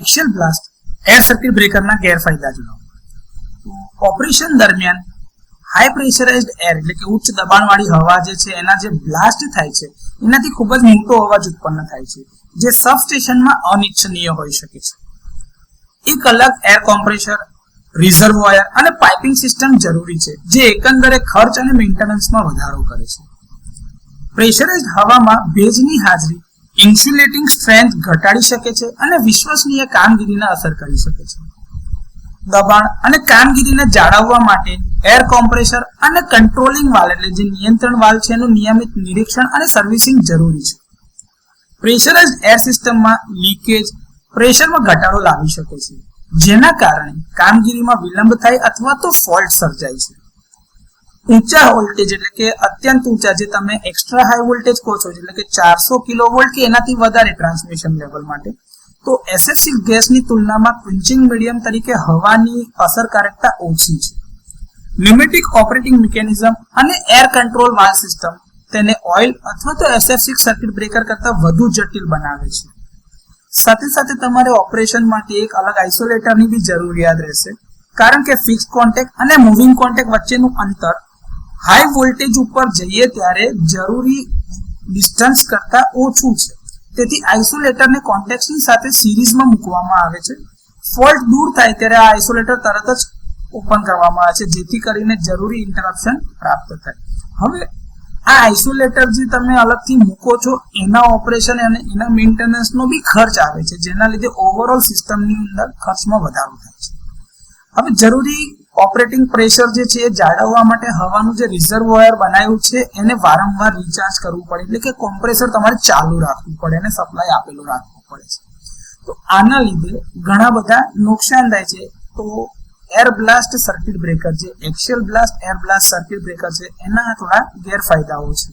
Axial blast air circuit બ્રેકરના ગેરફાયદા જણાવો. Operation દરમિયાન હાઈ પ્રેશરાઇઝ્ડ એર એટલે કે ઉચ્ચ દબાણવાળી હવા જે છે એના જે બ્લાસ્ટ થાય છે એનાથી ખૂબ જ મોટો અવાજ ઉત્પન્ન થાય છે, જે સબસ્ટેશનમાં અનિચ્છનીય હોઈ શકે છે. એક અલગ એર કોમ્પ્રેસર, રિઝર્વોયર અને પાઇપિંગ સિસ્ટમ જરૂરી છે, જે એકંદરે ખર્ચ અને મેન્ટેનન્સમાં વધારો કરે છે. પ્રેશરાઇઝ્ડ હવામાં ભેજની હાજરી ઇન્સ્યુલેટિંગ સ્ટ્રેન્થ ઘટાડી શકે છે અને વિશ્વસનીય કામગીરીને અસર કરી શકે છે. દબાણ અને કામગીરીને જાળવવા માટે એર કોમ્પ્રેસર અને કંટ્રોલિંગ વાલ્વ એટલે જે નિયંત્રણ વાલ્વ છે એનું નિયમિત નિરીક્ષણ અને સર્વિસિંગ જરૂરી છે. પ્રેશરાઇઝ્ડ એર સિસ્ટમમાં લીકેજ પ્રેશરમાં ઘટાડો લાવી શકે છે, જેના કારણે કામગીરીમાં વિલંબ થાય અથવા તો ફોલ્ટ સર્જાય છે. ઊંચા વોલ્ટેજ એટલે કે અત્યંત ઊંચા જે તમે એક્સ્ટ્રા હાઈ વોલ્ટેજ કહો છો એટલે કે 400 કિલોવોલ્ટ કે એનાથી વધારે ટ્રાન્સમિશન લેવલ માટે તો એસએફસી ગેસની તુલનામાં ક્વિન્ચિંગ મીડિયમ તરીકે હવાની અસરકારકતા ઓછી છે. ન્યુમેટિક ઓપરેટિંગ મિકેનિઝમ અને એર કંટ્રોલ વાલ્વ સિસ્ટમ તેને ઓઇલ અથવા તો એસએફસી સર્કિટ બ્રેકર કરતા વધુ જટિલ બનાવે છે. સાથે સાથે તમારે ઓપરેશન માટે એક અલગ આઇસોલેટરની બી જરૂરિયાત રહેશે, કારણ કે ફિક્સ કોન્ટેક્ટ અને મૂવિંગ કોન્ટેક્ટ વચ્ચેનું અંતર હાઈ વોલ્ટેજ ઉપર જઈએ ત્યારે જરૂરી ડિસ્ટન્સ કરતા ઓછું છે. તેથી આઇસોલેટરને કોન્ટેક્ટની સાથે સિરીઝમાં મૂકવામાં આવે છે. ફોલ્ટ દૂર થાય ત્યારે આ આઇસોલેટર તરત જ ઓપન કરવામાં આવે છે, જેથી કરીને જરૂરી ઇન્ટરપ્શન પ્રાપ્ત થાય. હવે આ આઇસોલેટર જે તમે અલગથી મૂકો છો એના ઓપરેશન અને એના મેન્ટેનન્સનો બી ખર્ચ આવે છે, જેના લીધે ઓવરઓલ સિસ્ટમની અંદર ખર્ચમાં વધારો થાય છે. હવે જરૂરી ઓપરેટિંગ પ્રેશર જે છે એ જાળવવા માટે હવાનું જે રિઝર્વોયર બનાવ્યું છે એને વારંવાર રિચાર્જ કરવું પડે, એટલે કે કોમ્પ્રેસર તમારે ચાલુ રાખવું પડે અને સપ્લાય આપેલું રાખવું પડે છે. તો આના લીધે ઘણા બધા નુકસાન થાય છે. તો એર બ્લાસ્ટ સર્કિટ બ્રેકર જે axial blast air blast circuit breaker છે એના થોડા ગેરફાયદાઓ છે.